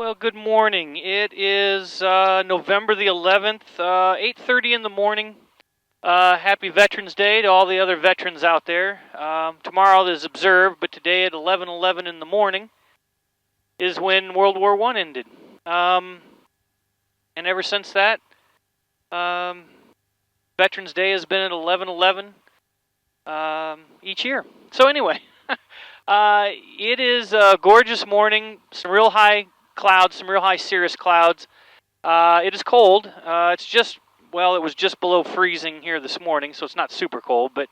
Well, good morning. It is November the 11th, 8:30 in the morning. Happy Veterans Day to all the other veterans out there. Tomorrow is observed, but today at 11:11 in the morning is when World War I ended. And ever since that, Veterans Day has been at 11:11 each year. So anyway, it is a gorgeous morning. Some real high clouds, some real high cirrus clouds. It is cold. It's just, well, it was just below freezing here this morning, so it's not super cold. But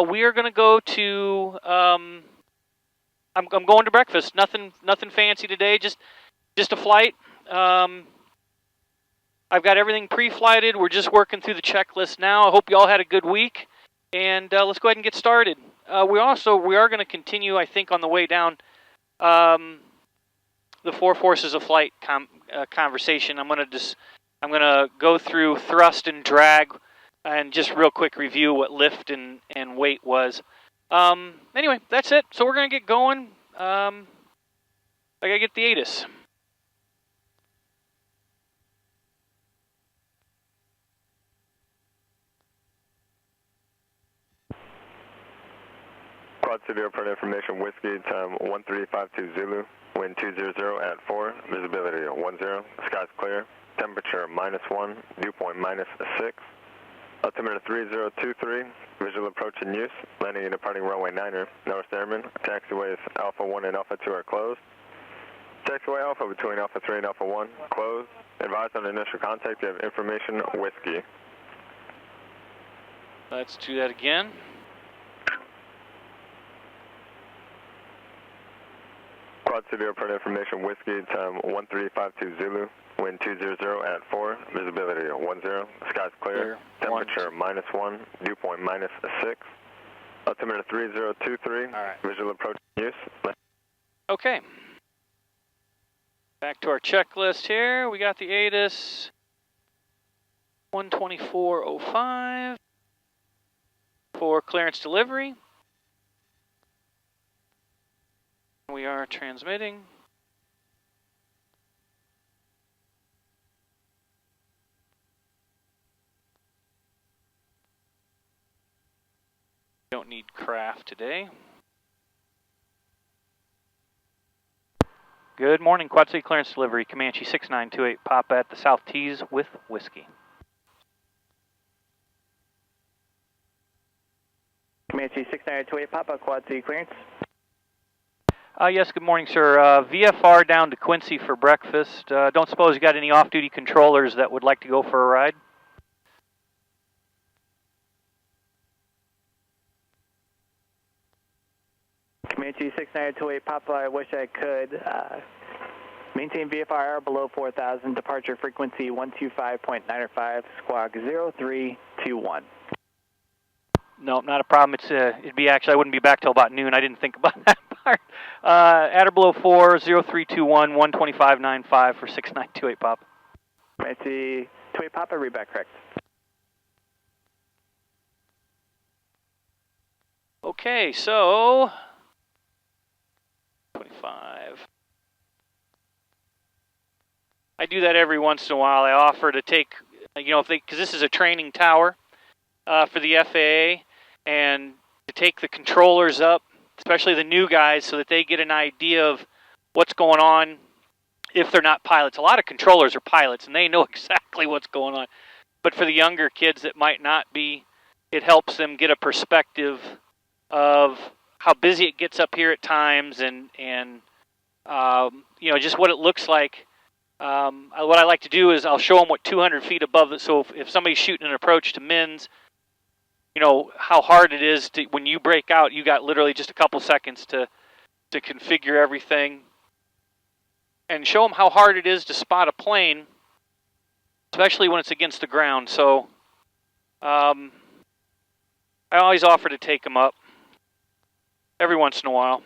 we are going to go to. I'm going to breakfast. Nothing fancy today. Just a flight. I've got everything pre-flighted. We're just working through the checklist now. I hope you all had a good week, and let's go ahead and get started. We are going to continue, I think, on the way down. The four forces of flight conversation. I'm gonna go through thrust and drag, and just real quick review what lift and weight was. Anyway, that's it. So we're gonna get going. I gotta get the ATIS. Quad City Airport information, whiskey, time 1352 Zulu, wind 200 at 4, visibility 10, skies clear, temperature -1, dew point -6, altimeter 3023, visual approach in use, landing and departing runway 9er, North Airman, taxiways Alpha 1 and Alpha 2 are closed, taxiway Alpha between Alpha 3 and Alpha 1, closed, advised on initial contact, you have information, whiskey. Let's do that again. Quad City Airport information, whiskey, time 1352 Zulu, wind 200 at 4, visibility 10, skies clear, temperature -1, dew point -6, altimeter 3023, right. Visual approach in use. Okay. Back to our checklist here. We got the ATIS 124.05 for clearance delivery. We are transmitting. Don't need craft today. Good morning, Quad City Clearance Delivery, Comanche 6928, Pop at the South Tees with whiskey. Comanche 6928, Papa, Quad City Clearance. Yes, good morning, sir. VFR down to Quincy for breakfast. Don't suppose you got any off-duty controllers that would like to go for a ride? Comanche 6928, Papa, I wish I could. Maintain VFR below 4,000, departure frequency 125.905, squawk 0321. No, not a problem. It'd be actually, I wouldn't be back till about noon. I didn't think about that part. At or below 4, 0321, 125.95 for 6928 Papa. Comanche 28 Papa, read back correct. Okay, so 25. I do that every once in a while. I offer to take, because this is a training tower for the FAA, and to take the controllers up, especially the new guys, so that they get an idea of what's going on if they're not pilots. A lot of controllers are pilots, and they know exactly what's going on. But for the younger kids that might not be, it helps them get a perspective of how busy it gets up here at times, and just what it looks like. What I like to do is I'll show them what 200 feet above it. So if somebody's shooting an approach to Mins, how hard it is to, when you break out, you got literally just a couple seconds to configure everything, and show them how hard it is to spot a plane, especially when it's against the ground. So I always offer to take them up every once in a while.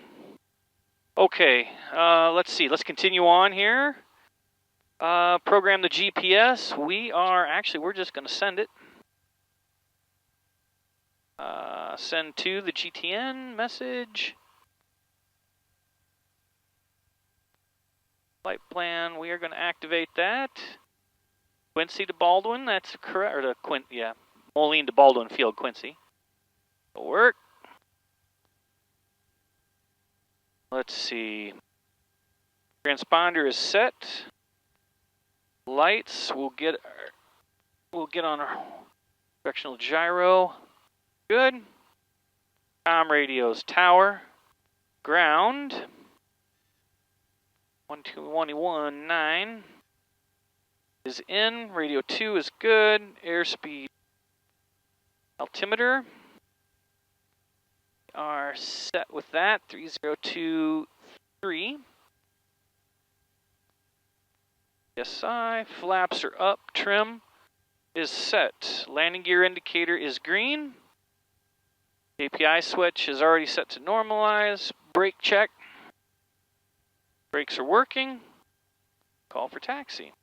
Okay, let's see. Let's continue on here. Program the GPS. We're just going to send it. Send to the GTN message. Flight plan, we are going to activate that. Quincy to Baldwin, that's correct, or the Moline to Baldwin Field, Quincy. It'll work. Let's see. Transponder is set. Lights, we'll get on our directional gyro. Good. Comm radios, tower, ground. 12119 is in. Radio 2 is good. Airspeed altimeter. We are set with that. 3023. SI. Flaps are up. Trim is set. Landing gear indicator is green. API switch is already set to normalize. Brake check. Brakes are working. Call for taxi.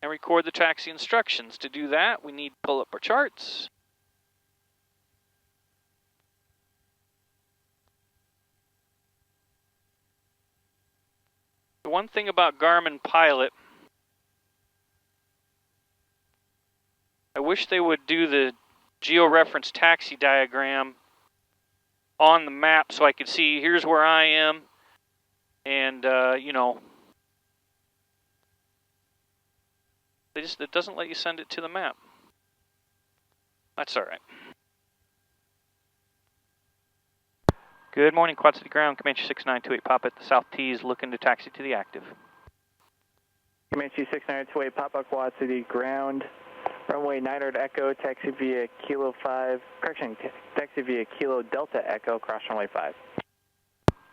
And record the taxi instructions. To do that, we need to pull up our charts. The one thing about Garmin Pilot, I wish they would do the georeference taxi diagram on the map so I could see here's where I am. And, you know, it doesn't let you send it to the map. That's all right. Good morning, Quad City Ground. Comanche 6928 Papa at the South Tees, looking to taxi to the active. Comanche 6928 Papa, Quad City Ground. Runway 900 Echo, taxi via Kilo 5. Correction, taxi via Kilo Delta Echo, cross runway 5.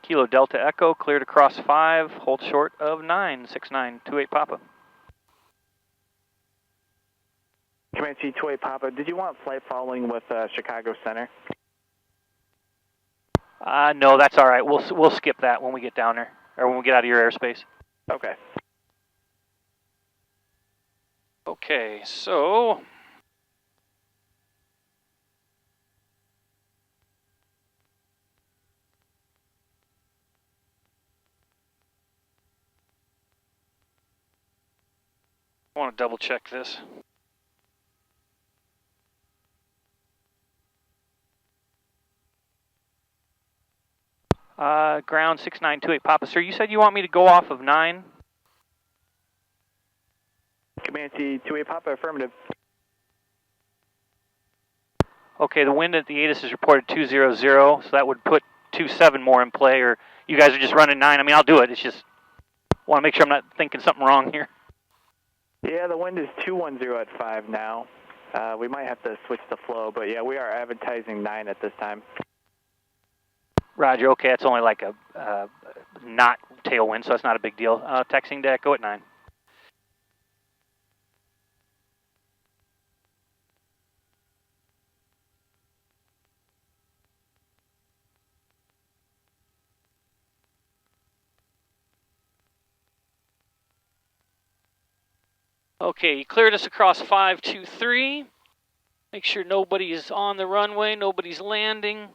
Kilo Delta Echo, cleared across 5, hold short of 96928 Papa. Comanche 28 Papa, did you want flight following with Chicago Center? No, that's all right. We'll skip that when we get down there, or when we get out of your airspace. Okay. Okay, so I want to double check this. Ground 6928 Papa. Sir, you said you want me to go off of 9? Comanche 28 Papa, affirmative. Okay, the wind at the ATIS is reported 200, so that would put 27 more in play, or you guys are just running 9. I mean, I'll do it. It's just, want to make sure I'm not thinking something wrong here. Yeah, the wind is 210 at 5 now. We might have to switch the flow, but yeah, we are advertising 9 at this time. Roger, okay, that's only like a not tailwind, so that's not a big deal. Taxiing to Echo at 9. Okay, you cleared us across 523. Make sure nobody is on the runway, nobody's landing.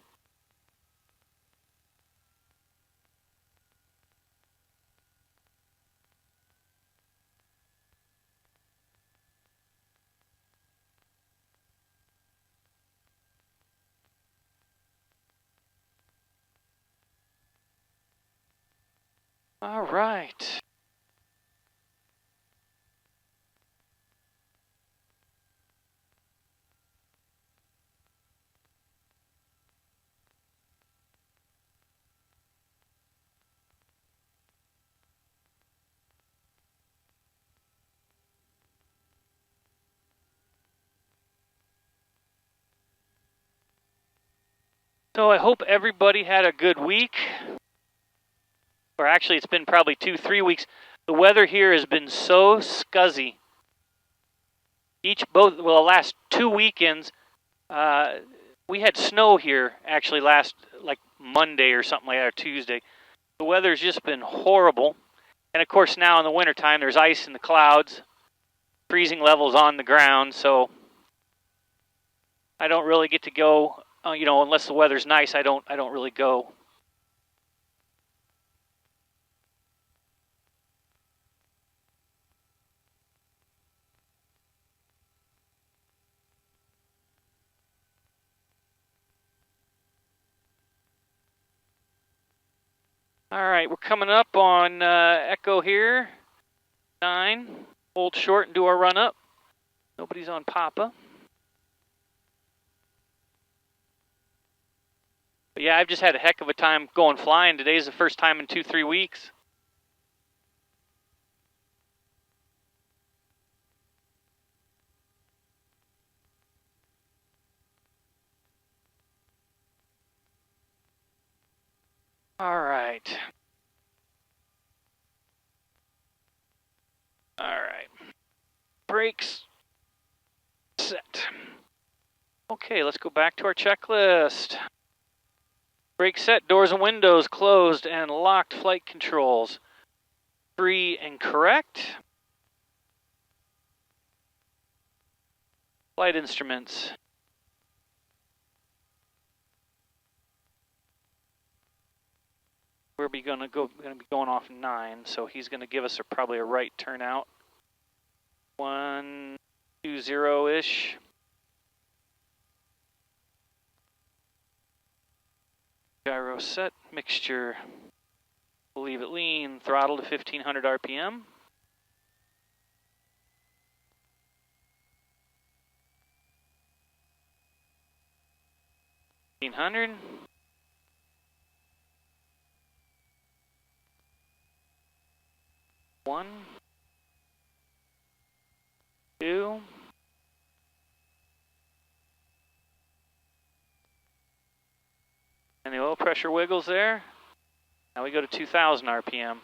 All right. So I hope everybody had a good week. Or actually, it's been probably 2-3 weeks. The weather here has been so scuzzy. The last 2 weekends, we had snow here actually last like Monday or something like that, or Tuesday. The weather's just been horrible. And of course now in the wintertime, there's ice in the clouds, freezing levels on the ground, so I don't really get to go, unless the weather's nice, I don't really go. All right, we're coming up on Echo here. 9. Hold short and do our run up. Nobody's on Papa. But yeah, I've just had a heck of a time going flying. Today's the first time in 2-3 weeks. All right. All right. Brakes. Set. Okay, let's go back to our checklist. Brake set, doors and windows closed and locked, flight controls. Free and correct. Flight instruments. We're gonna be going off 9, so he's gonna give us probably a right turnout. 120-ish. Gyro set, mixture. We'll leave it lean, throttle to 1500 RPM. $1,500. 1, 2. And the oil pressure wiggles there. Now we go to 2000 RPM.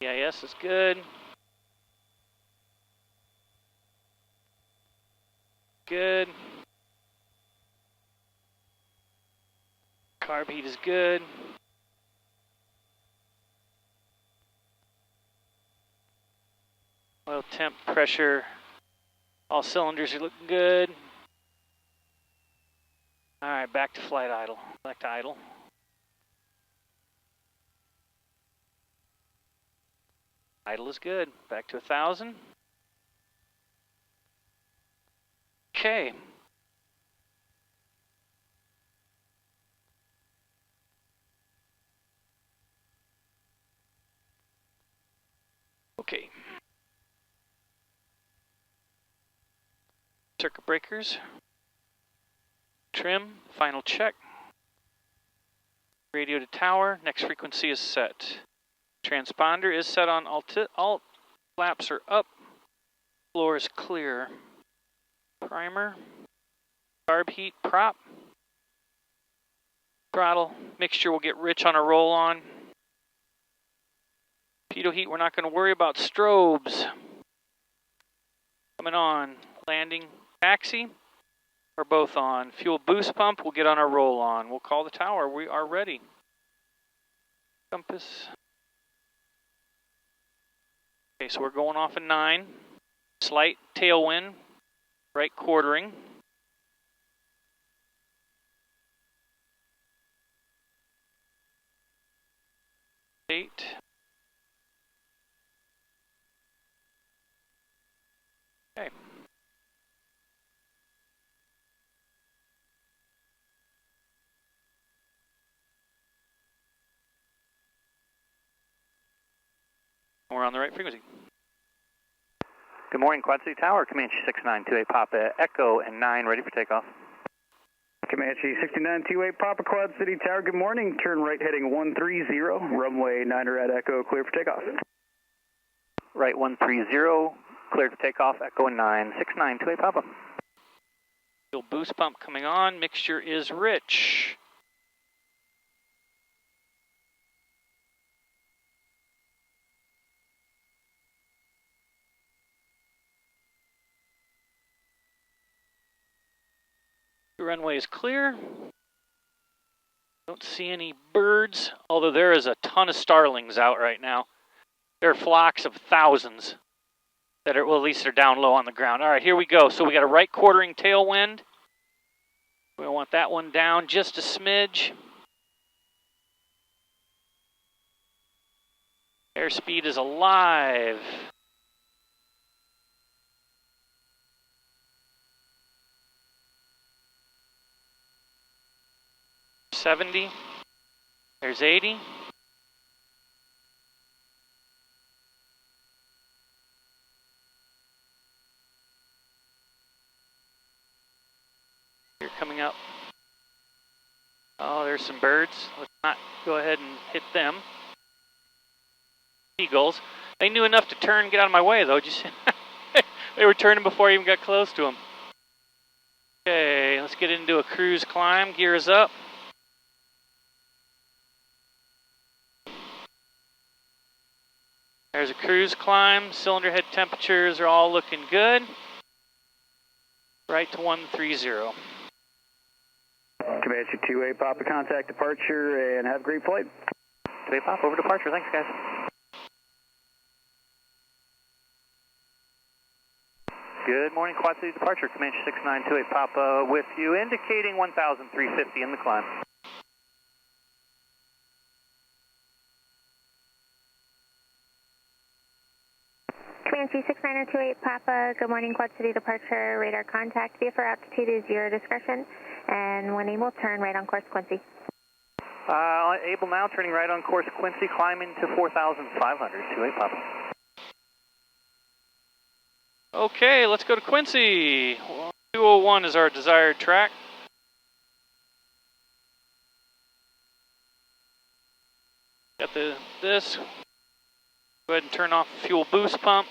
EIS is good. Good. Carb heat is good. Oil temp, pressure, all cylinders are looking good. All right, back to flight idle. Back to idle. Idle is good. Back to 1000. Okay. Okay. Circuit breakers. Trim. Final check. Radio to tower. Next frequency is set. Transponder is set on alt. Flaps are up. Floor is clear. Primer. Carb heat prop. Throttle. Mixture will get rich on a roll on. Pitot heat, we're not going to worry about. Strobes. Coming on. Landing. Taxi. We're both on. Fuel boost pump, we'll get on our roll on. We'll call the tower. We are ready. Compass. Okay, so we're going off at 9. Slight tailwind. Right quartering. 8. Okay. We're on the right frequency. Good morning, Quad City Tower, Comanche 6928 Papa, Echo and 9, ready for takeoff. Comanche 6928 Papa, Quad City Tower, good morning. Turn right heading 130, runway 9 at Echo, clear for takeoff. Right 130, cleared for takeoff, Echo and 9, 6928 Papa. Fuel boost pump coming on. Mixture is rich. The runway is clear. Don't see any birds, although there is a ton of starlings out right now. There are flocks of thousands that are, well, at least they're down low on the ground. All right, here we go. So we got a right quartering tailwind. We want that one down just a smidge. Airspeed is alive. 70. There's 80. You're coming up. Oh, there's some birds. Let's not go ahead and hit them. Seagulls. They knew enough to turn and get out of my way, though. Just they were turning before I even got close to them. Okay, let's get into a cruise climb. Gears up. There's a cruise climb. Cylinder head temperatures are all looking good. Right to 130. Comanche 2A, Papa, contact departure and have a great flight. 2A Pop, over departure. Thanks, guys. Good morning, Quad City departure. Comanche 6928 Papa with you, indicating 1,350 in the climb. Comanche 6928 Papa, good morning, Quad City departure, radar contact, VFR altitude is your discretion, and when able, turn right on course Quincy. Able now, turning right on course Quincy, climbing to 4,500, 2A Papa. Okay, let's go to Quincy. 201 is our desired track. Got this. Go ahead and turn off the fuel boost pump.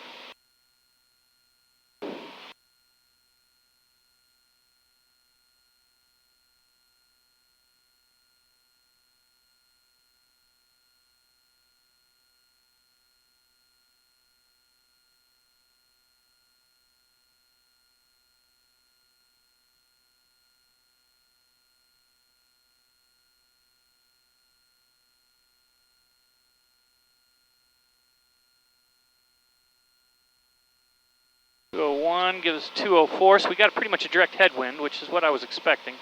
One gives us 204, so we got pretty much a direct headwind, which is what I was expecting.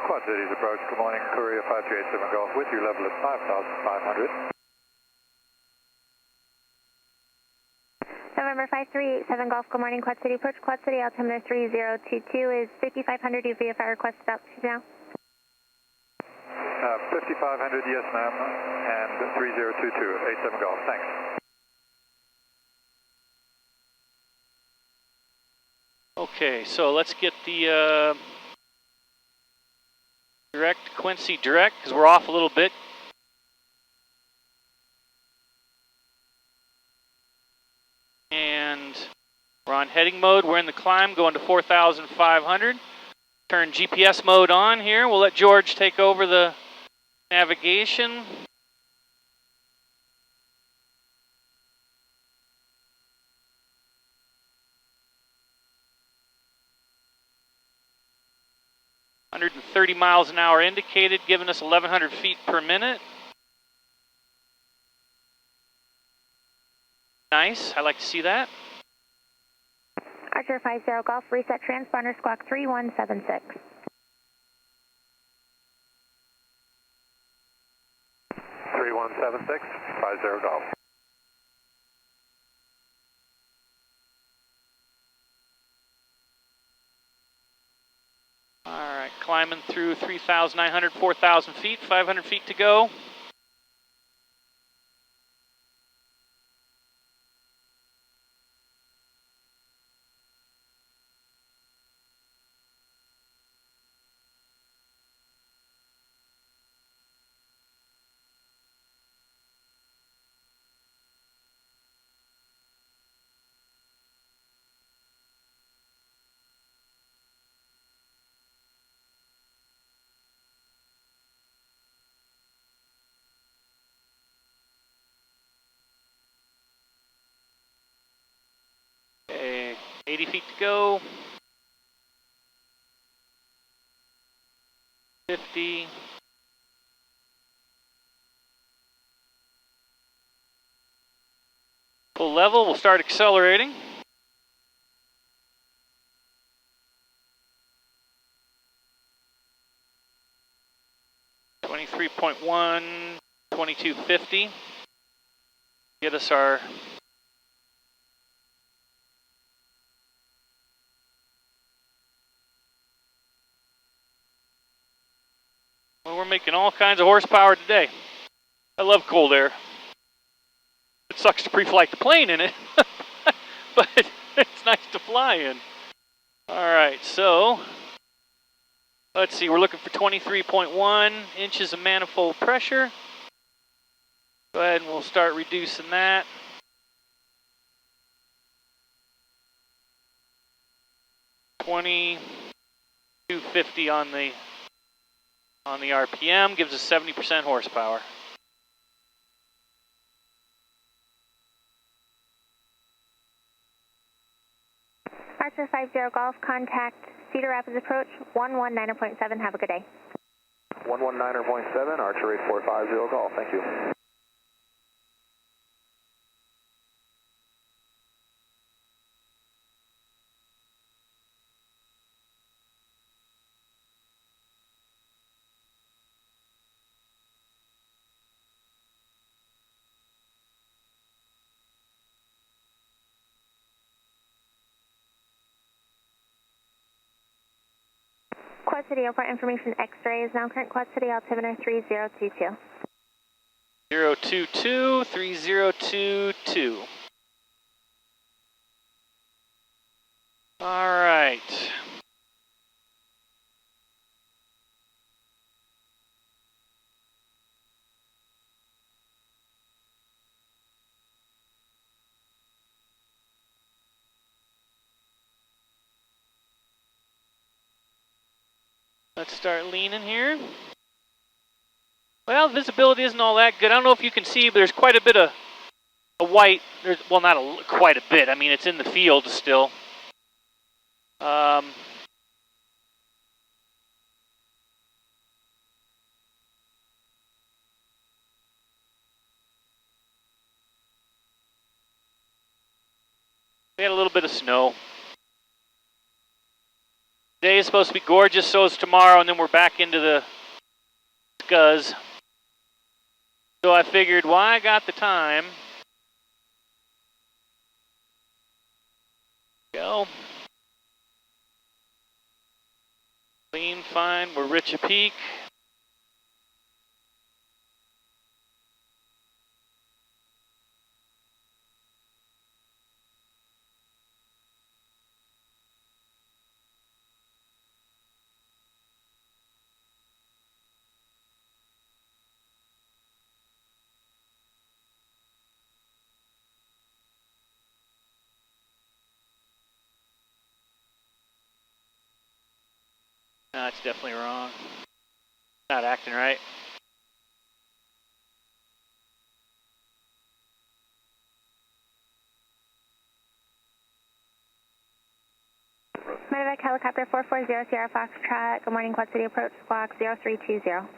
Quad City's approach, good morning, Korea 5387 Golf with you, level at 5,500. November 5387 Golf, good morning, Quad City approach, Quad City altimeter 3022 is 5500, your VFR request altitude now. 5,500, yes ma'am, and 3022, 87 Golf, thanks. Okay, so let's get the direct, Quincy direct, because we're off a little bit. And we're on heading mode. We're in the climb, going to 4,500. Turn GPS mode on here. We'll let George take over the navigation. (130 miles an hour indicated, giving us 1,100 feet per minute. Nice, I like to see that. Archer 50 Golf, reset transponder squawk 3176. 3176, 50 Golf. All right, climbing through 3,900, 4,000 feet, 500 feet to go. Okay, 80 feet to go. 50. Full level, we'll start accelerating. .1, 2250. Get us our Well, we're making all kinds of horsepower today. I love cold air. It sucks to pre-flight the plane in it, but it's nice to fly in. All right, so let's see. We're looking for 23.1 inches of manifold pressure. Go ahead and we'll start reducing that. $22.50 on the RPM gives us 70% horsepower. Archer 50 Golf, contact Cedar Rapids approach 119.7. Have a good day. 119.7, Archer 8450 Golf. Thank you. Quad City Airport information X-ray is now current Quad City altimeter 3022. 022, 3022. All right. Let's start leaning here. Well, visibility isn't all that good. I don't know if you can see, but there's quite a bit of white. Well, not quite a bit. I mean, it's in the field still. We had a little bit of snow. Today is supposed to be gorgeous, so is tomorrow, and then we're back into the scuzz. So I figured, why I got the time. Go. Clean, fine. We're rich a peak. No, it's definitely wrong. Not acting right. Medevac helicopter 440 Sierra Foxtrot. Good morning, Quad City approach squawk 0320.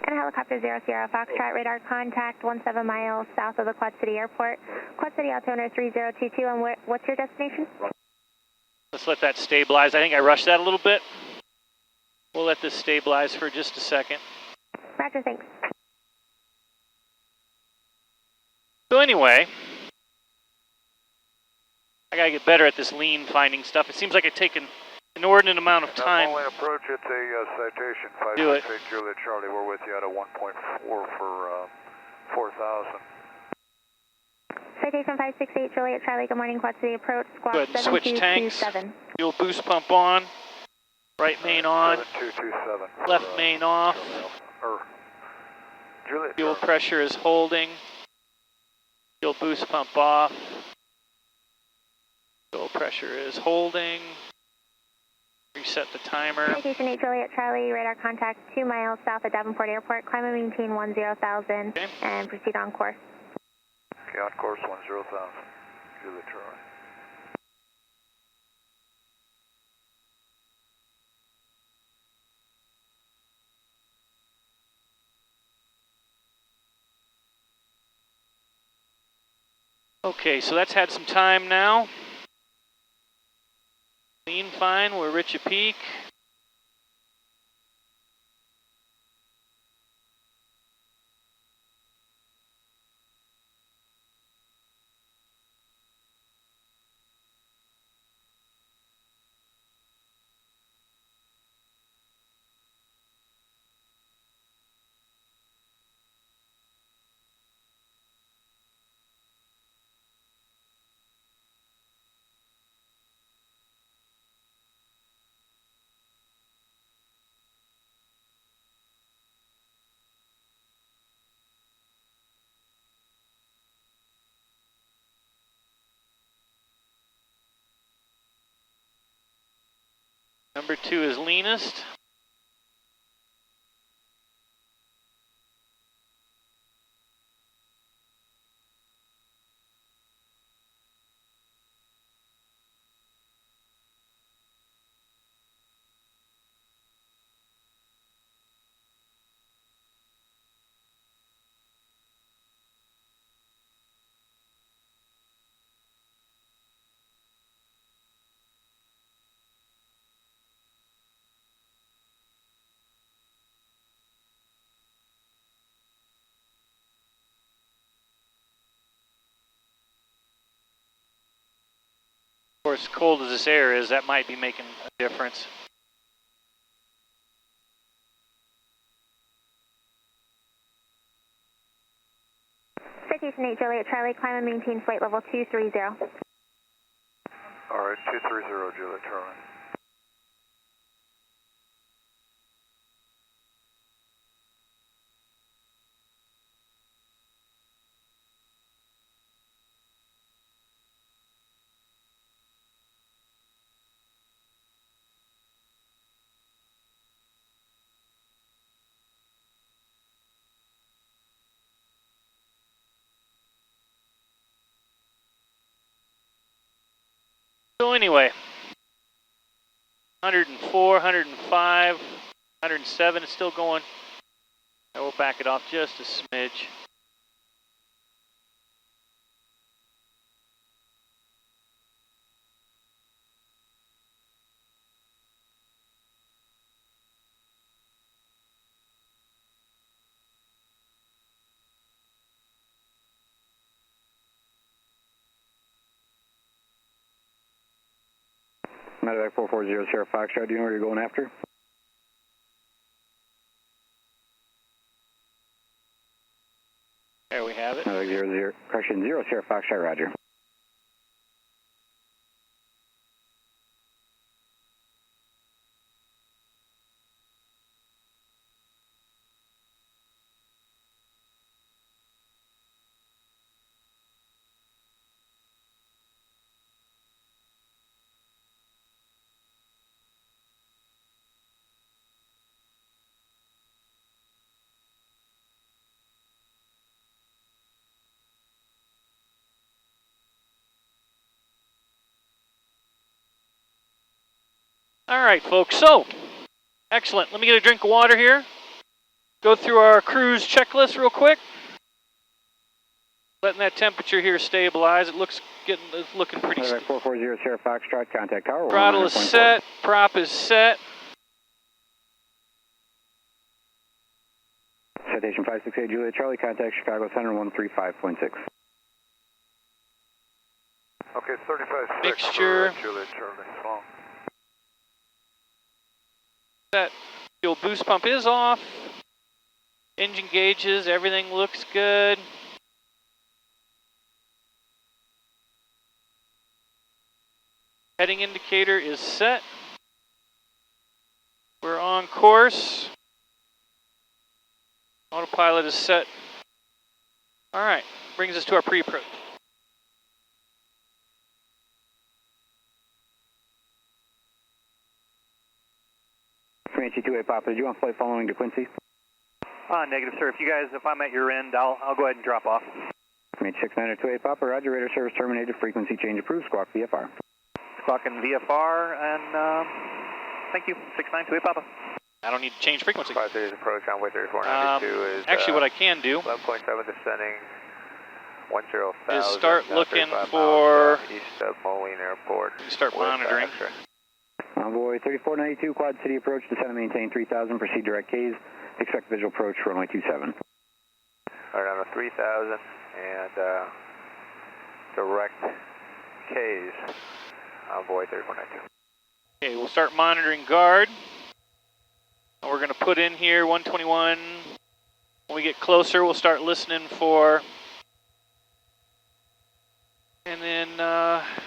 And helicopter 0 Sierra Foxtrot, radar contact 17 miles south of the Quad City Airport. Quad City altimeter 3022, and what's your destination? Let's let that stabilize. I think I rushed that a little bit. We'll let this stabilize for just a second. Roger, thanks. So anyway, I gotta get better at this lean finding stuff. It seems like it's taken an inordinate amount of time. Only approach, it's a citation, Do it. 568 Juliet Charlie, we're with you at a 1.4 for 4,000. Citation 568 Juliet Charlie, good morning, Quad City approach squawk Go ahead and switch tanks. 7227. Fuel boost pump on. Right main on. 7227. Left main off. Juliet Fuel Charlie. pressure is holding. Fuel boost pump off. Fuel pressure is holding. Reset the timer. Citation 8 Juliet Charlie, radar contact 2 miles south of Davenport Airport. Climb and maintain 10,000 and proceed on course. Okay, on course 10,000. Juliet Charlie. Okay, so that's had some time now. Clean, fine. We're rich at peak. 5 Station 568 Juliet Charlie, radar contact 2 miles south of Davenport Airport. Climb and maintain 10,000 and proceed on course. Okay, so that's had some time now. Clean, fine. We're rich at peak. 5 Station 568 Juliet Charlie, radar contact 2 miles south of Davenport Airport. Climb and maintain 10,000 and proceed on course. Okay, so that's had some time now. Number 2 is leanest. Of course, cold as this air is, that might be making a difference. Citation 8 Juliet Charlie, climb and maintain flight level 230. All right, 230 Juliet Charlie. So anyway, 104, 105, 107 is still going. I will back it off just a smidge. Medevac 440 Sierra Foxtrot, do you know where you're going after? There we have it. Medevac 00, correction 0 Sierra Foxtrot, roger. All right, folks. So, excellent. Let me get a drink of water here. Go through our cruise checklist real quick. Letting that temperature here stabilize. It's looking pretty Medevac 440 Sierra Foxtrot, contact tower. Throttle is set. Prop is set. Citation 568 Juliet Charlie, contact Chicago Center 135.6. Okay, 35.6 Mixture. for Juliet Charlie. Long. That fuel boost pump is off. Engine gauges, everything looks good. Heading indicator is set. We're on course. Autopilot is set. All right, brings us to our pre-approach. Comanche 28 Papa, did you want flight following to Quincy? Negative, sir. If I'm at your end, I'll go ahead and drop off. Comanche 6928 Papa, roger, radar service terminated, frequency change approved, squawk VFR. Squawking VFR, and thank you. 6928 Papa. I don't need to change frequency. 530 is approach on way 3492 is... Actually, what I can do 11.7 descending, 10,000. is start looking for... East of Moline Airport. Start monitoring. Envoy 3492, Quad City approach, descend and maintain 3000, proceed direct Ks, expect visual approach, runway 27. All right, on a 3000 and direct Ks, Envoy 3492. Okay, we'll start monitoring guard. We're going to put in here 121. When we get closer, we'll start listening for... And then...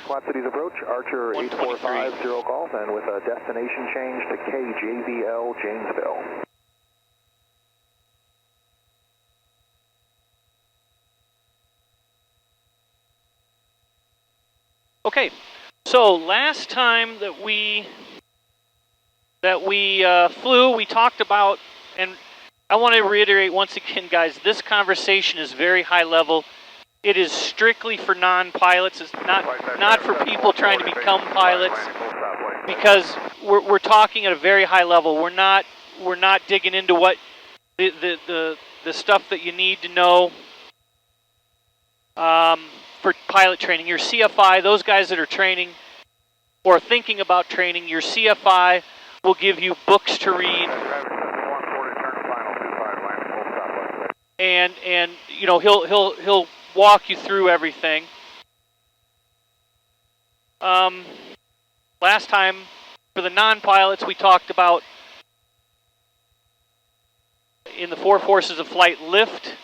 Quad City's approach, Archer 8450 Golf, and with a destination change to KJVL Janesville. Okay, so last time that we that we flew, we talked about, and I want to reiterate once again, guys, this conversation is very high level. It is strictly for non-pilots. It's not for people trying to become pilots, because we're talking at a very high level. We're not digging into what the stuff that you need to know for pilot training. Your CFI, those guys that are training or thinking about training, your CFI will give you books to read. And you know, he'll walk you through everything. Last time for the non-pilots, we talked about in the 4 forces of flight, lift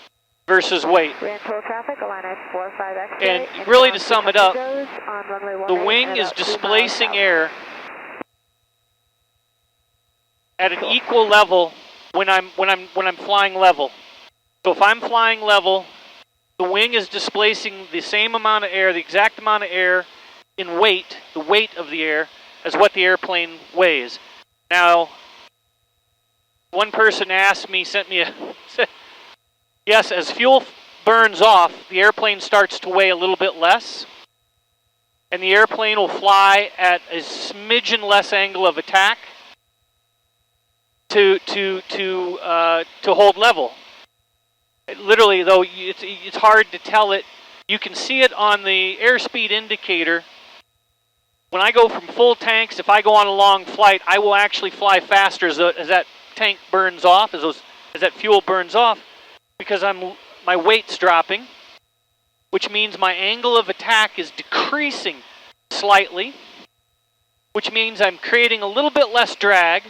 versus weight. And really, to sum it up, the wing is displacing air at an equal level when I'm flying level. So if I'm flying level, the wing is displacing the same amount of air, the exact amount of air in weight, the weight of the air, as what the airplane weighs. Now, one person asked me, sent me a, yes, as fuel burns off, the airplane starts to weigh a little bit less, and the airplane will fly at a smidgen less angle of attack to hold level. Literally, though, it's hard to tell it. You can see it on the airspeed indicator. When I go from full tanks, if I go on a long flight, I will actually fly faster as that tank burns off, as that fuel burns off, because my weight's dropping, which means my angle of attack is decreasing slightly, which means I'm creating a little bit less drag,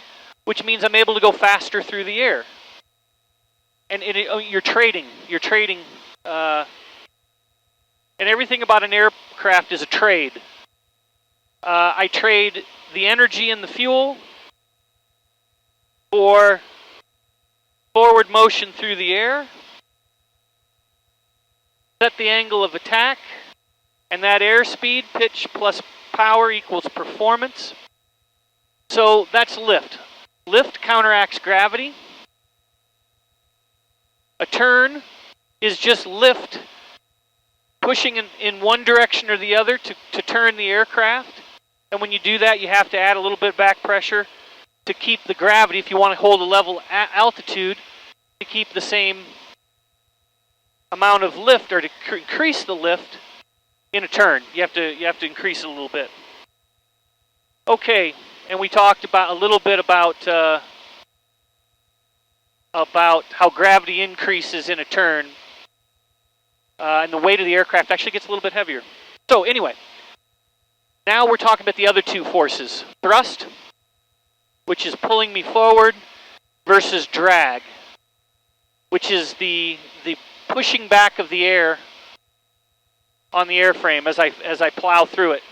which means I'm able to go faster through the air. And you're trading, and everything about an aircraft is a trade. I trade the energy and the fuel for forward motion through the air, set the angle of attack, and that airspeed, pitch plus power equals performance. So that's lift. Lift counteracts gravity. A turn is just lift, pushing in one direction or the other to turn the aircraft. And when you do that, you have to add a little bit back pressure to keep the gravity, if you want to hold a level altitude, to keep the same amount of lift, or to increase the lift in a turn. You have to increase it a little bit. Okay, and we talked about a little bit about how gravity increases in a turn, and the weight of the aircraft actually gets a little bit heavier. So anyway, now we're talking about the other 2 forces. Thrust, which is pulling me forward, versus drag, which is the pushing back of the air on the airframe as I plow through it.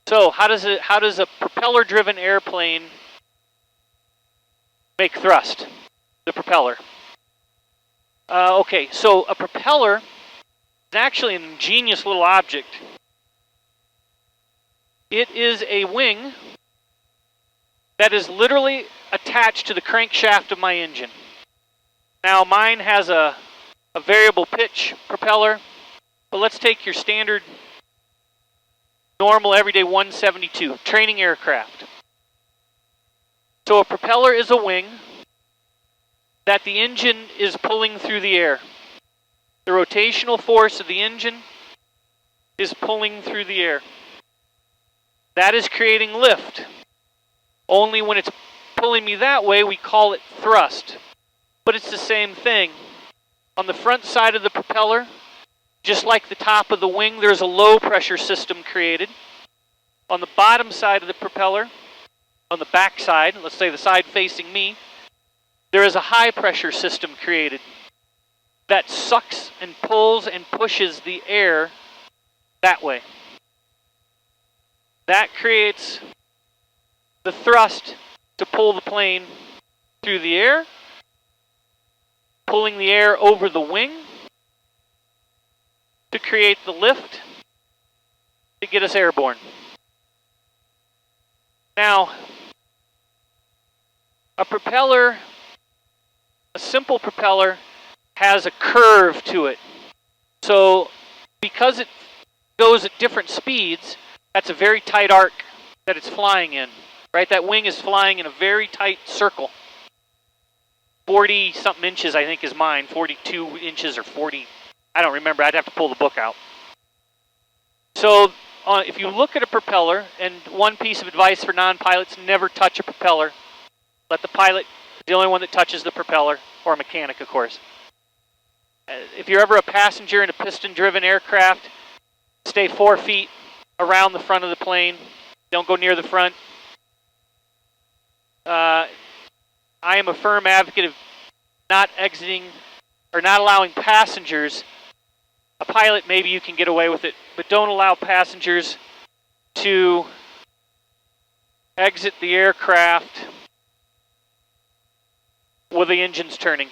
So how does a propeller-driven airplane make thrust? The propeller. Okay, so a propeller is actually an ingenious little object. It is a wing that is literally attached to the crankshaft of my engine. Now mine has a variable pitch propeller, but let's take your standard normal everyday 172 training aircraft. So a propeller is a wing that the engine is pulling through the air. The rotational force of the engine is pulling through the air. That is creating lift. Only when it's pulling me that way, we call it thrust. But it's the same thing. On the front side of the propeller, just like the top of the wing, there's a low pressure system created. On the bottom side of the propeller, on the back side, let's say the side facing me, there is a high pressure system created that sucks and pulls and pushes the air that way. That creates the thrust to pull the plane through the air, pulling the air over the wing to create the lift, to get us airborne. Now, a propeller, a simple propeller, has a curve to it. So because it goes at different speeds, that's a very tight arc that it's flying in, right? That wing is flying in a very tight circle. 40-something inches, I think, is mine. 42 inches or 40. I don't remember. I'd have to pull the book out. So if you look at a propeller, and one piece of advice for non-pilots, never touch a propeller. Let the pilot be the only one that touches the propeller, or a mechanic, of course. If you're ever a passenger in a piston-driven aircraft, stay 4 feet around the front of the plane. Don't go near the front. I am a firm advocate of not exiting or not allowing passengers. A pilot, maybe you can get away with it, but don't allow passengers to exit the aircraft with the engines turning.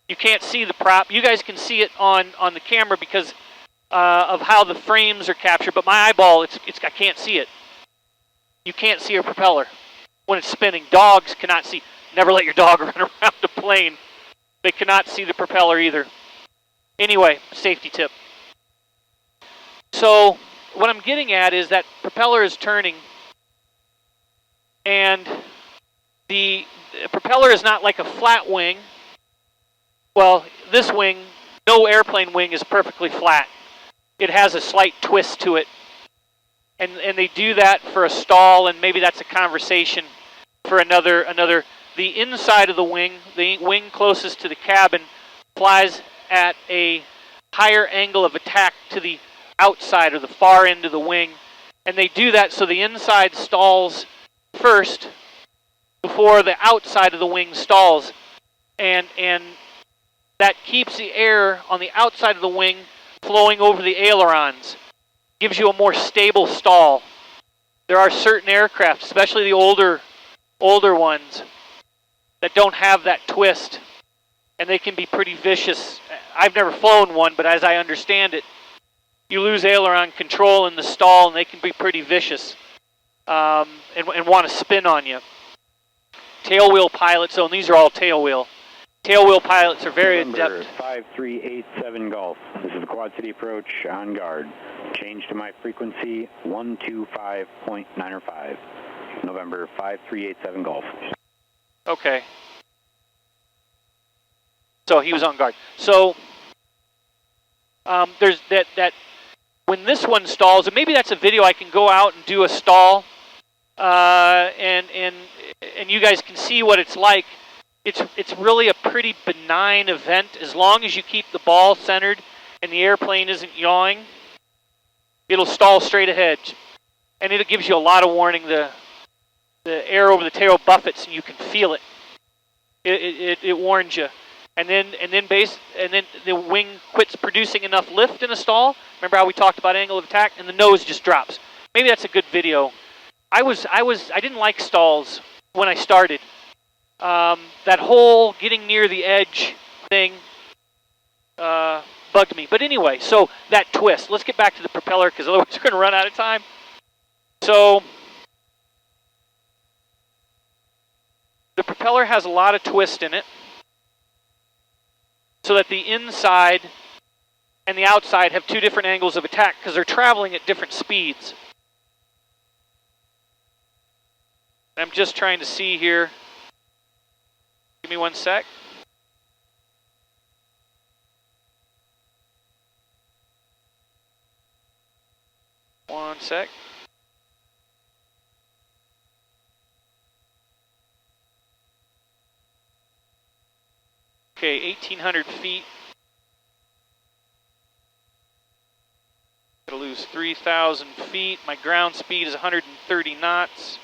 You can't see the prop. You guys can see it on the camera because of how the frames are captured, but my eyeball, I can't see it. You can't see a propeller when it's spinning. Dogs cannot see. Never let your dog run around a plane. They cannot see the propeller either. Anyway, safety tip. So what I'm getting at is that propeller is turning, and the propeller is not like a flat wing. Well, this wing, no airplane wing is perfectly flat. It has a slight twist to it. And they do that for a stall, and maybe that's a conversation for another. The inside of the wing closest to the cabin, flies at a higher angle of attack to the outside or the far end of the wing. And they do that so the inside stalls first before the outside of the wing stalls. And that keeps the air on the outside of the wing flowing over the ailerons. Gives you a more stable stall. There are certain aircraft, especially the older ones, that don't have that twist, and they can be pretty vicious. I've never flown one, but as I understand it, you lose aileron control in the stall, and they can be pretty vicious and want to spin on you. Tailwheel pilots, and these are all tailwheel. Tailwheel pilots are very adept. 5387 Golf. This is the Quad City approach on guard. Change to my frequency 125.905. November 5387 Golf. Okay. So he was on guard. So there's that when this one stalls, and maybe that's a video I can go out and do a stall, and you guys can see what it's like. It's really a pretty benign event as long as you keep the ball centered and the airplane isn't yawing. It'll stall straight ahead, and it gives you a lot of warning. The air over the tail buffets, and you can feel it. It warns you, and then the wing quits producing enough lift in a stall. Remember how we talked about angle of attack, and the nose just drops. Maybe that's a good video. I didn't like stalls when I started. That whole getting near the edge thing bugged me. But anyway, so that twist. Let's get back to the propeller because otherwise we're going to run out of time. So the propeller has a lot of twist in it so that the inside and the outside have two different angles of attack because they're traveling at different speeds. I'm just trying to see here. Give me 1 sec. One sec. Okay, 1,800 feet. Gonna lose 3,000 feet. My ground speed is 130 knots.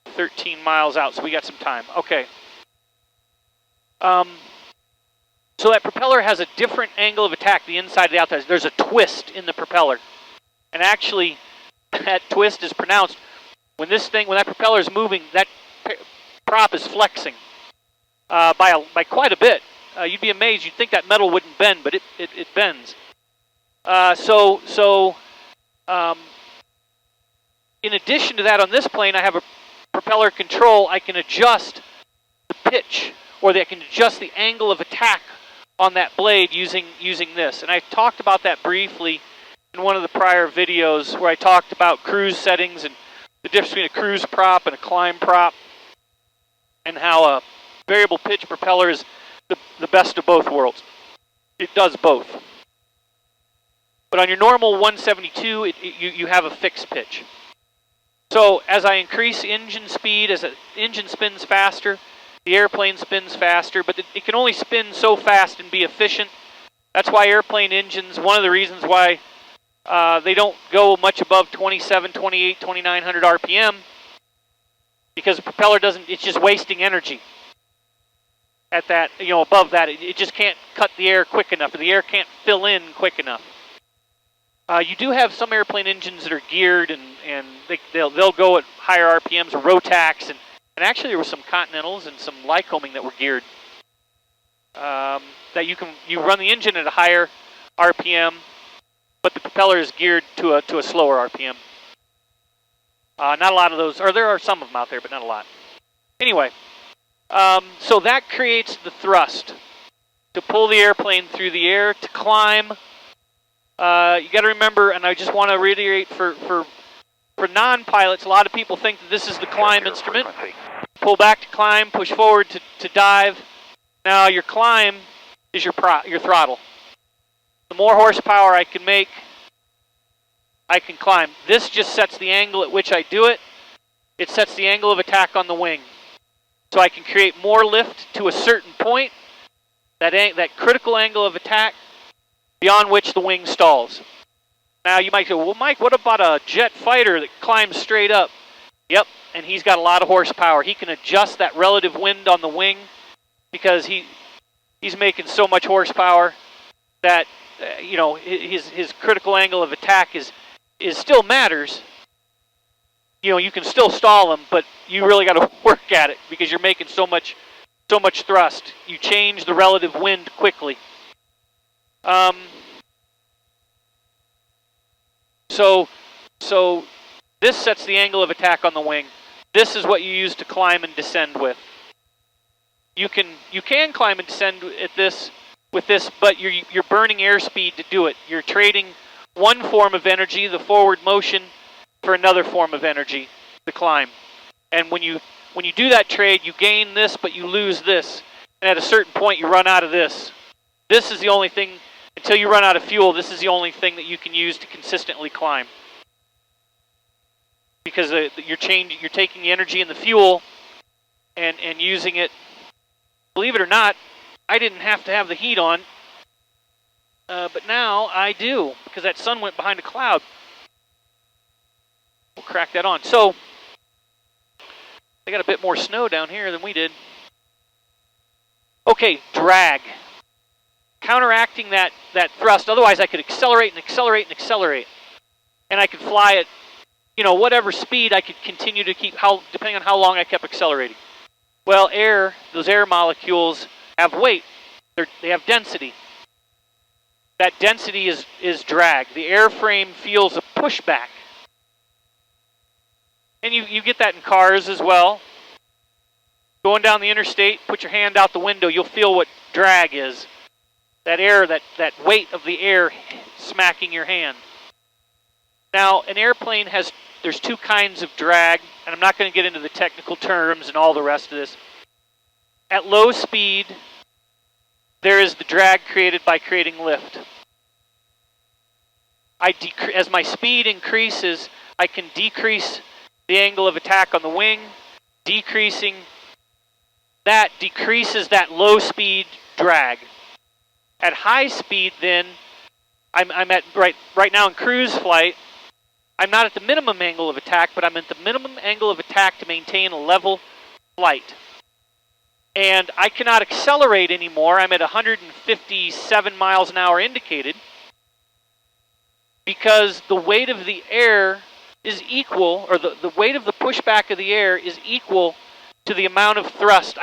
13 miles out, so we got some time. Okay. So that propeller has a different angle of attack, the inside and the outside. There's a twist in the propeller. And actually, that twist is pronounced. When that propeller is moving, that prop is flexing by quite a bit. You'd be amazed. You'd think that metal wouldn't bend, but it bends. So In addition to that, on this plane, I have a propeller control. I can adjust the pitch, or I can adjust the angle of attack on that blade using this. And I talked about that briefly in one of the prior videos where I talked about cruise settings and the difference between a cruise prop and a climb prop, and how a variable pitch propeller is the best of both worlds. It does both. But on your normal 172, you have a fixed pitch. So as I increase engine speed, as the engine spins faster, the airplane spins faster, but it can only spin so fast and be efficient. That's why airplane engines, one of the reasons why they don't go much above 27, 28, 2900 RPM, because the propeller doesn't, it's just wasting energy. At that, above that, it just can't cut the air quick enough, or the air can't fill in quick enough. You do have some airplane engines that are geared, and they'll go at higher RPMs, or Rotax, and actually there were some Continentals and some Lycoming that were geared. That you run the engine at a higher RPM, but the propeller is geared to a slower RPM. Not a lot of those, or there are some of them out there, but not a lot. Anyway, so that creates the thrust to pull the airplane through the air, to climb. You got to remember, and I just want to reiterate for non-pilots, a lot of people think that this is the climb instrument. Pull back to climb, push forward to dive. Now your climb is your throttle. The more horsepower I can make, I can climb. This just sets the angle at which I do it. It sets the angle of attack on the wing. So I can create more lift to a certain point, that critical angle of attack, beyond which the wing stalls. Now you might say, well, Mike, what about a jet fighter that climbs straight up? Yep, and he's got a lot of horsepower. He can adjust that relative wind on the wing because he's making so much horsepower that his critical angle of attack is still matters. You can still stall him, but you really got to work at it because you're making so much thrust. You change the relative wind quickly. So this sets the angle of attack on the wing. This is what you use to climb and descend with. You can climb and descend with this, but you're burning airspeed to do it. You're trading one form of energy, the forward motion, for another form of energy, the climb. And when you do that trade, you gain this, but you lose this. And at a certain point, you run out of this. This is the only thing, until you run out of fuel, this is the only thing that you can use to consistently climb. Because you're taking the energy and the fuel and using it. Believe it or not, I didn't have to have the heat on, but now I do, because that sun went behind a cloud. We'll crack that on. So, they got a bit more snow down here than we did. Okay, drag. Counteracting that thrust, otherwise I could accelerate and accelerate and accelerate. And I could fly at, whatever speed I could continue to keep, depending on how long I kept accelerating. Well, those air molecules have weight. They have density. That density is drag. The airframe feels a pushback. And you get that in cars as well. Going down the interstate, put your hand out the window, you'll feel what drag is. That air, that weight of the air smacking your hand. Now, an airplane there's two kinds of drag, and I'm not going to get into the technical terms and all the rest of this. At low speed, there is the drag created by creating lift. As my speed increases, I can decrease the angle of attack on the wing. Decreasing that decreases that low speed drag. At high speed, then, I'm at right now in cruise flight. I'm not at the minimum angle of attack, but I'm at the minimum angle of attack to maintain a level flight. And I cannot accelerate anymore. I'm at 157 miles an hour indicated because the weight of the air is equal, or the weight of the pushback of the air is equal to the amount of thrust.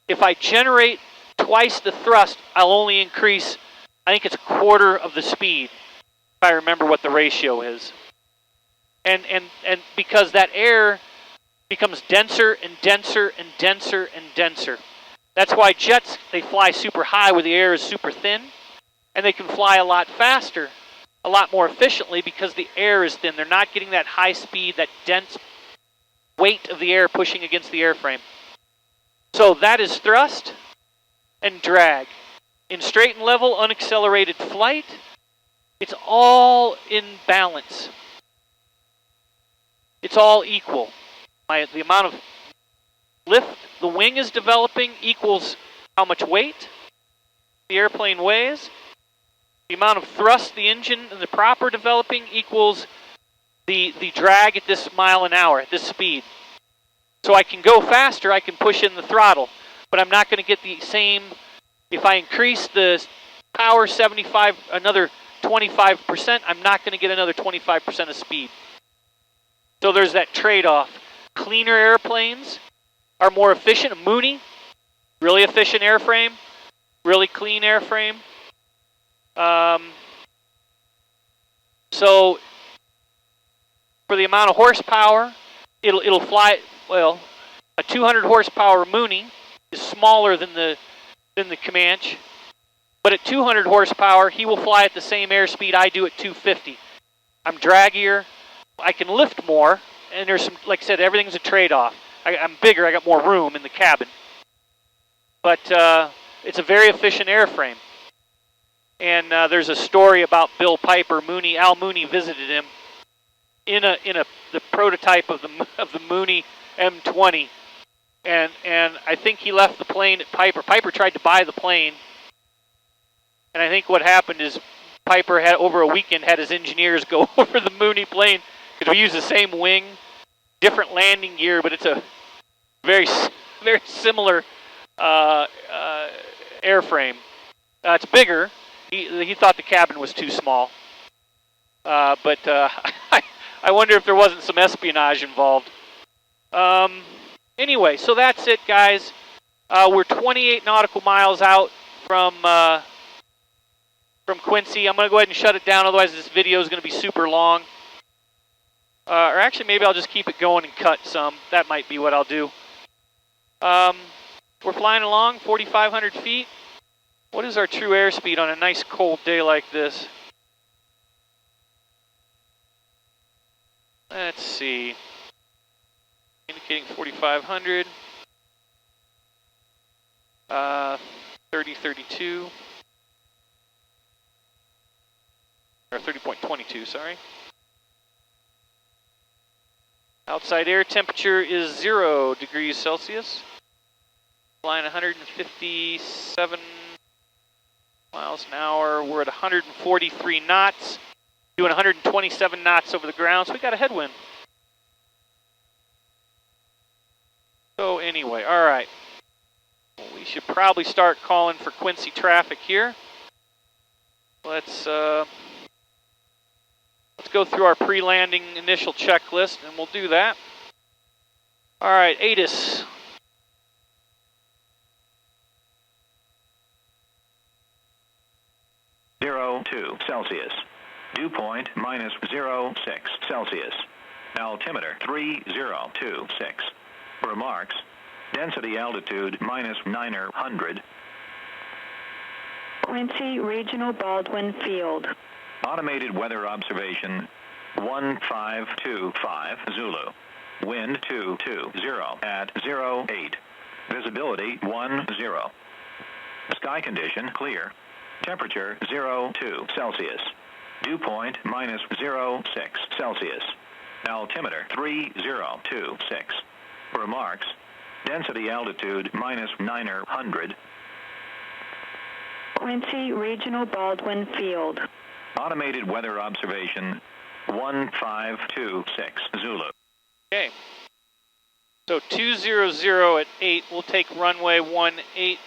If I generate twice the thrust, I'll only increase, I think it's a quarter of the speed, if I remember what the ratio is. And because that air becomes denser and denser and denser and denser. That's why jets, they fly super high where the air is super thin, and they can fly a lot faster, a lot more efficiently because the air is thin. They're not getting that high speed, that dense weight of the air pushing against the airframe. So that is thrust and drag. In straight and level, unaccelerated flight, it's all in balance. It's all equal. The amount of lift the wing is developing equals how much weight the airplane weighs. The amount of thrust the engine and the prop are developing equals the drag at this mile an hour, at this speed. So I can go faster, I can push in the throttle, but I'm not going to get the same. If I increase the power 75, another 25%, I'm not going to get another 25% of speed. So there's that trade-off. Cleaner airplanes are more efficient. A Mooney, really efficient airframe, really clean airframe. So for the amount of horsepower, it'll fly. Well, a 200 horsepower Mooney is smaller than the Comanche, but at 200 horsepower, he will fly at the same airspeed I do at 250. I'm draggier. I can lift more. And there's some, like I said, everything's a trade-off. I'm bigger, I got more room in the cabin. But it's a very efficient airframe. And there's a story about Bill Piper. Al Mooney visited him in the prototype of the Mooney M20. And I think he left the plane at Piper. Piper tried to buy the plane. And I think what happened is Piper had, over a weekend, had his engineers go over the Mooney plane because we use the same wing. Different landing gear, but it's a very, very similar airframe. It's bigger. He thought the cabin was too small. But I wonder if there wasn't some espionage involved. Anyway, so that's it, guys. We're 28 nautical miles out from Quincy. I'm going to go ahead and shut it down, otherwise this video is going to be super long. Or actually, maybe I'll just keep it going and cut some. That might be what I'll do. We're flying along, 4,500 feet. What is our true airspeed on a nice cold day like this? Let's see. Indicating 4,500. 30.32. Or 30.22, sorry. Outside air temperature is 0 degrees Celsius. Flying 157 miles an hour. We're at 143 knots. Doing 127 knots over the ground, so we got a headwind. So anyway, all right. Well, we should probably start calling for Quincy traffic here. Let's go through our pre-landing initial checklist, and we'll do that. All right, ATIS. -2 Celsius. Dew point -06 Celsius. Altimeter 3026. Remarks. Density altitude -900. Quincy Regional Baldwin Field. Automated weather observation 1525 Zulu. Wind 220 at 08. Visibility 10. Sky condition clear. Temperature 02 Celsius. Dew point -06 Celsius. Altimeter 3026. Remarks. Density altitude -900. Quincy Regional Baldwin Field. Automated weather observation 1526 Zulu. Okay. So 200 at 8. We'll take runway 18.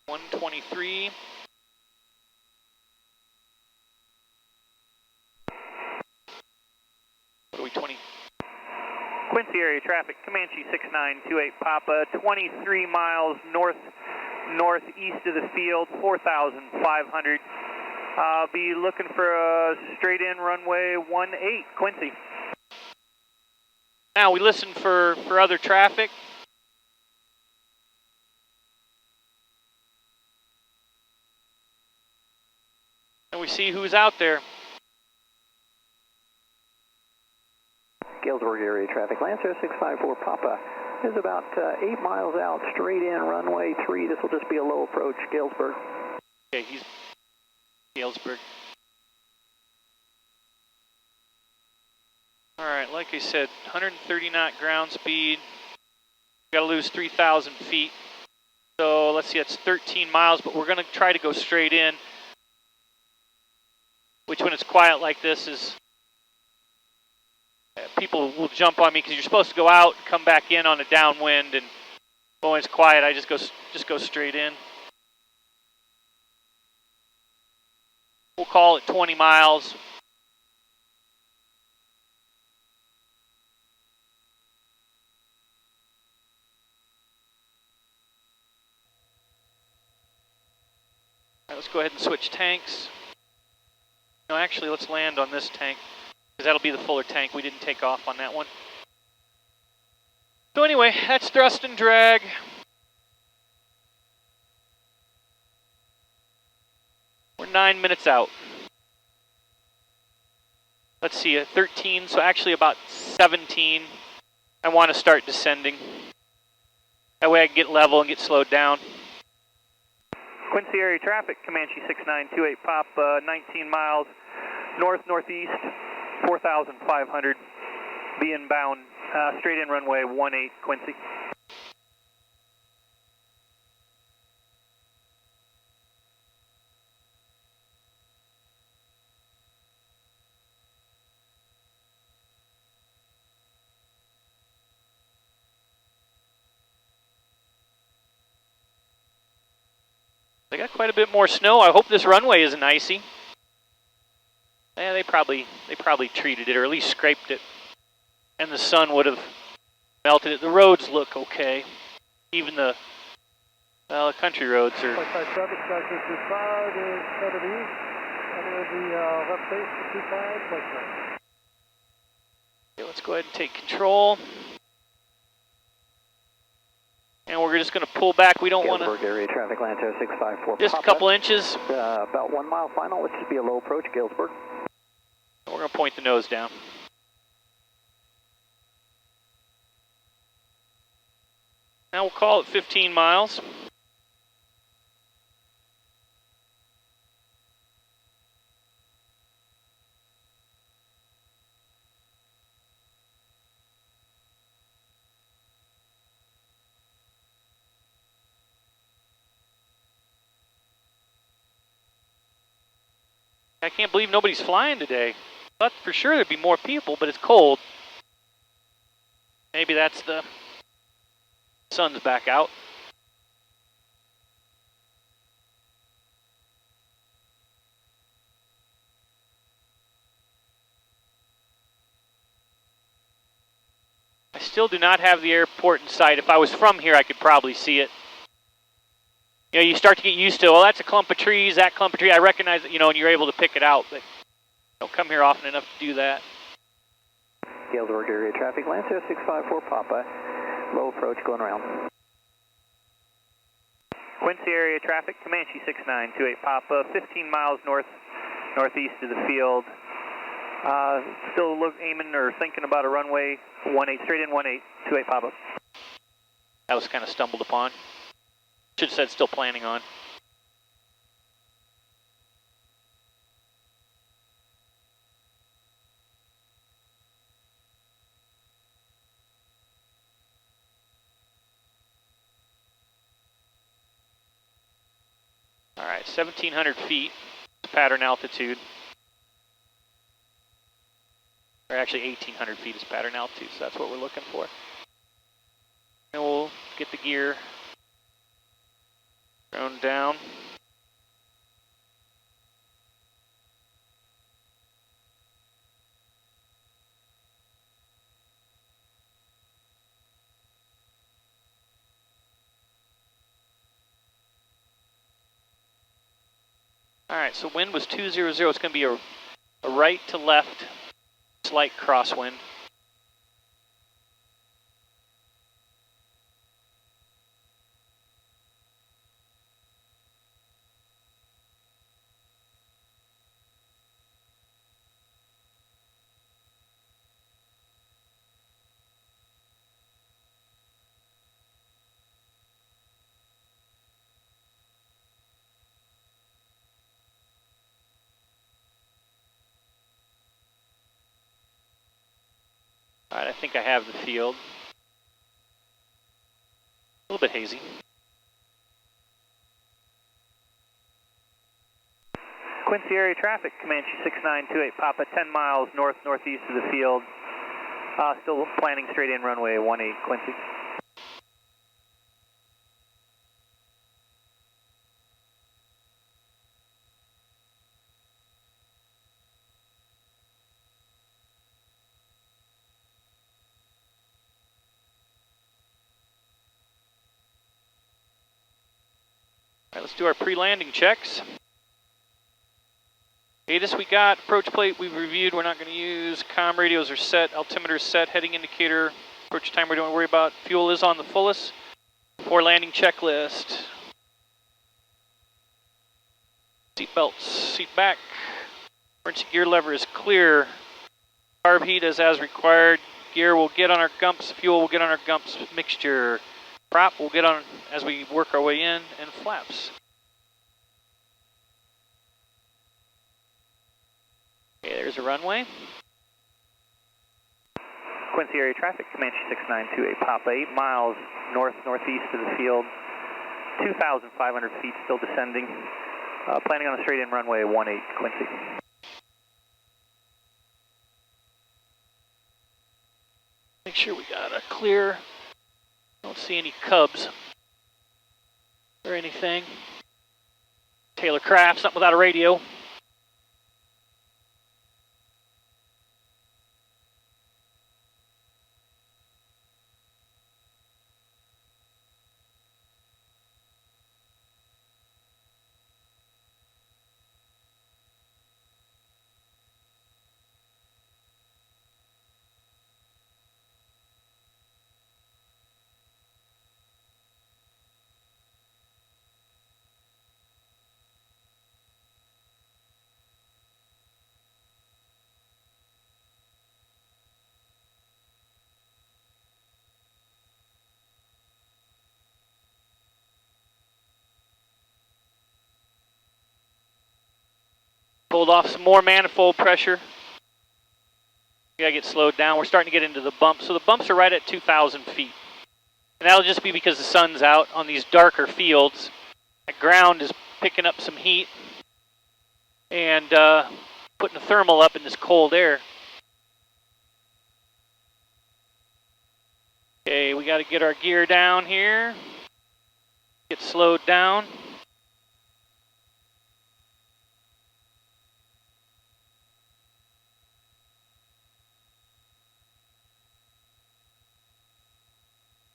123. What are we, 20? Quincy area traffic, Comanche 6928 Papa, 23 miles north northeast of the field, 4,500. I'll be looking for a straight in runway 18, Quincy. Now we listen for other traffic. And we see who's out there. Galesburg area traffic, Lancer 654 Papa is about 8 miles out, straight in, runway 3. This will just be a low approach, Galesburg. Okay, he's Galesburg. All right, like I said, 130 knot ground speed. Got to lose 3,000 feet. So let's see, that's 13 miles, but we're going to try to go straight in, which when it's quiet like this is, people will jump on me because you're supposed to go out and come back in on a downwind, and when it's quiet, I just go straight in. We'll call it 20 miles. All right, let's go ahead and switch tanks. No, actually, let's land on this tank, because that'll be the fuller tank. We didn't take off on that one. So anyway, that's thrust and drag. We're 9 minutes out. Let's see, at 13, so actually about 17. I want to start descending. That way I can get level and get slowed down. Quincy area traffic, Comanche 6928 Pop, 19 miles north-northeast, 4,500. Be inbound, straight in runway 18, Quincy. They got quite a bit more snow. I hope this runway isn't icy. Yeah, they probably treated it, or at least scraped it, and the sun would have melted it. The roads look okay. Even the country roads are. Traffic, Sky 225 is headed east, under the left base for 25, right. Okay, let's go ahead and take control. And we're just going to pull back. We don't want to. Area traffic, Lancer 654 Just Papa. a couple inches. About 1 mile final. Let's just be a low approach, Galesburg. We're going to point the nose down. Now we'll call it 15 miles. I can't believe nobody's flying today. Thought for sure there'd be more people, but it's cold. Maybe that's the sun's back out. I still do not have the airport in sight. If I was from here, I could probably see it. You know, you start to get used to, well, that's a clump of trees, that clump of trees. I recognize it, you know, and you're able to pick it out, but don't come here often enough to do that. Galesburg area traffic, Lancer 654 Papa, low approach going around. Quincy area traffic, Comanche 6928 Papa, 15 miles northeast of the field. Still aiming or thinking about a runway 18, straight in 18, 28 Papa. That was kind of stumbled upon. Should have said still planning on. All right, 1,700 feet, pattern altitude. Or actually 1,800 feet is pattern altitude, so that's what we're looking for. And we'll get the gear thrown down. All right, so wind was 200. It's going to be a right to left, slight crosswind. All right, I think I have the field. A little bit hazy. Quincy area traffic, Comanche 6928 Papa, 10 miles north-northeast of the field. Still planning straight in runway 18, Quincy. All right, let's do our pre-landing checks. ATIS we got, approach plate we've reviewed, we're not going to use. Comm radios are set, altimeter is set, heading indicator, approach time we don't worry about. Fuel is on the fullest. Before landing checklist. Seat belts, seat back. Emergency gear lever is clear. Carb heat is as required. Gear will get on our gumps, fuel will get on our gumps mixture. Prop will get on as we work our way in, and flaps. Okay, there's a runway. Quincy area traffic, Comanche 6928 Papa, 8 miles north-northeast of the field, 2,500 feet, still descending. Planning on a straight-in runway 18, Quincy. Make sure we got a clear. Don't see any cubs or anything. Taylor Crafts, something without a radio. Pulled off some more manifold pressure. We gotta get slowed down. We're starting to get into the bumps. So the bumps are right at 2,000 feet. And that'll just be because the sun's out on these darker fields. That ground is picking up some heat and putting the thermal up in this cold air. Okay, we gotta get our gear down here. Get slowed down.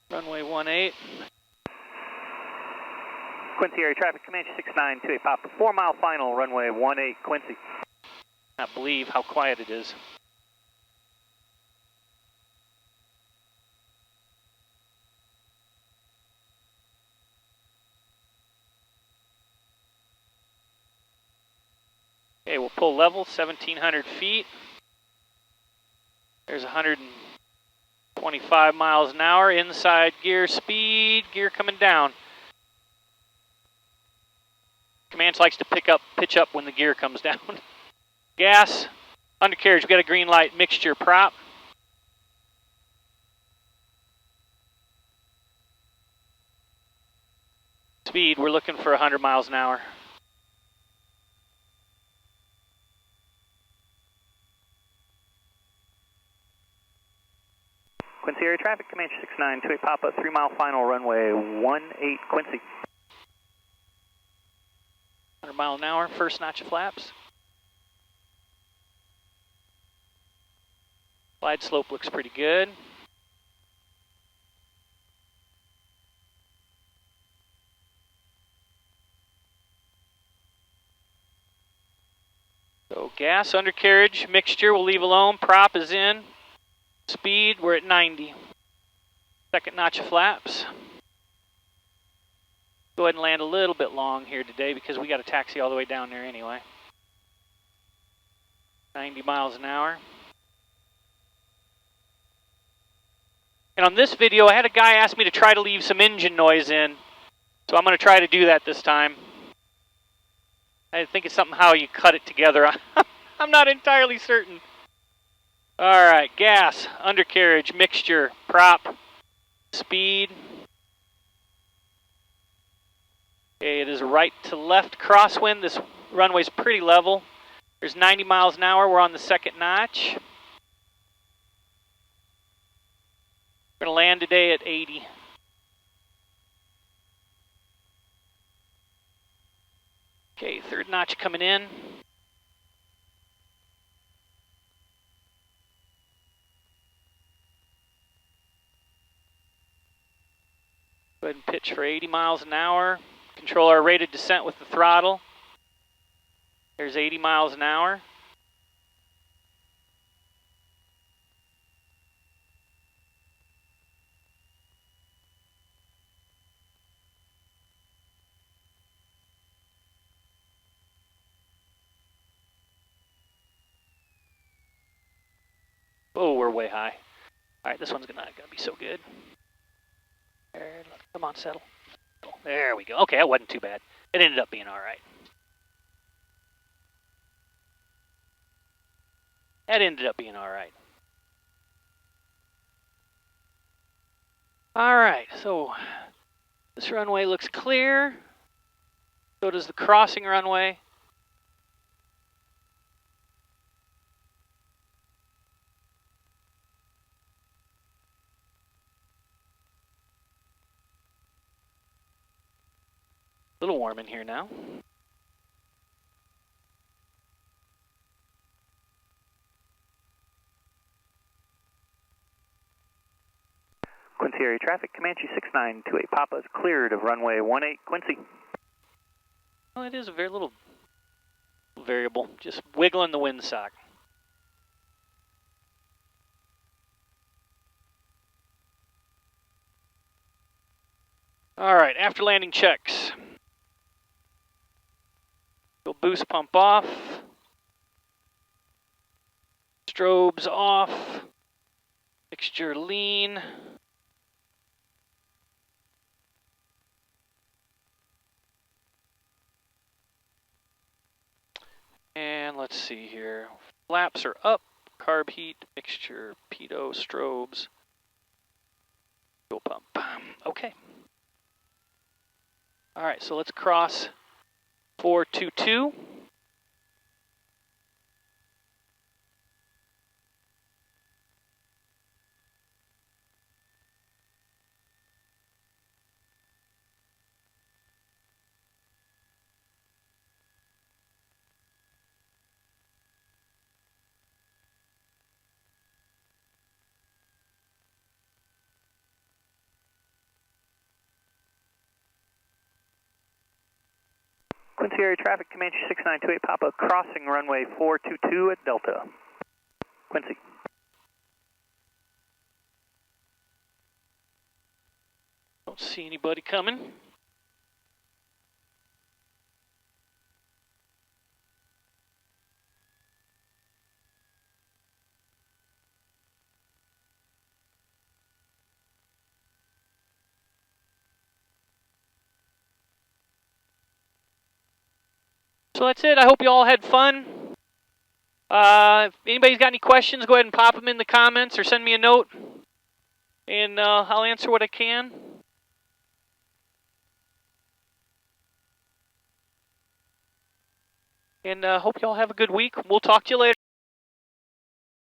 Runway 18. Quincy area traffic, Comanche 6928 Papa, 4 mile final, runway 18, Quincy. Not believe how quiet it is. Okay, we'll pull level, 1,700 feet. There's 125 miles an hour, inside gear speed, gear coming down. Comanche likes to pitch up when the gear comes down. Gas, undercarriage, we got a green light, mixture prop. Speed, we're looking for 100 miles an hour. Quincy area traffic, Comanche 6928 Papa, 3 mile final, runway 18, Quincy. 100 mile an hour, first notch of flaps. Glide slope looks pretty good. So gas, undercarriage, mixture we'll leave alone. Prop is in. Speed, we're at 90. Second notch of flaps. Go ahead and land a little bit long here today because we got to taxi all the way down there anyway. 90 miles an hour. And on this video, I had a guy ask me to try to leave some engine noise in. So I'm going to try to do that this time. I think it's something how you cut it together. I'm not entirely certain. All right, gas, undercarriage, mixture, prop, speed. Okay, it is right to left crosswind. This runway's pretty level. There's 90 miles an hour. We're on the second notch. We're going to land today at 80. Okay, third notch coming in. Go ahead and pitch for 80 miles an hour. Control our rated descent with the throttle. There's 80 miles an hour. Oh, we're way high. All right, this one's not gonna be so good. There, come on, settle. There we go. Okay, that wasn't too bad. It ended up being all right. That ended up being all right. All right, so this runway looks clear. So does the crossing runway. A little warm in here now. Quincy area traffic, Comanche 6928 Papa is cleared of runway 18 Quincy. Well, it is a very little variable, just wiggling the windsock. All right, after landing checks. Go boost pump off. Strobes off. Mixture lean. And let's see here. Flaps are up. Carb heat, mixture, pitot, strobes. Fuel pump. Okay. All right, so let's cross 422. Quincy area traffic, Comanche 6928 Papa, crossing runway 422 at Delta. Quincy. Don't see anybody coming. So that's it. I hope you all had fun. If anybody's got any questions, go ahead and pop them in the comments or send me a note, and I'll answer what I can. And hope you all have a good week. We'll talk to you later.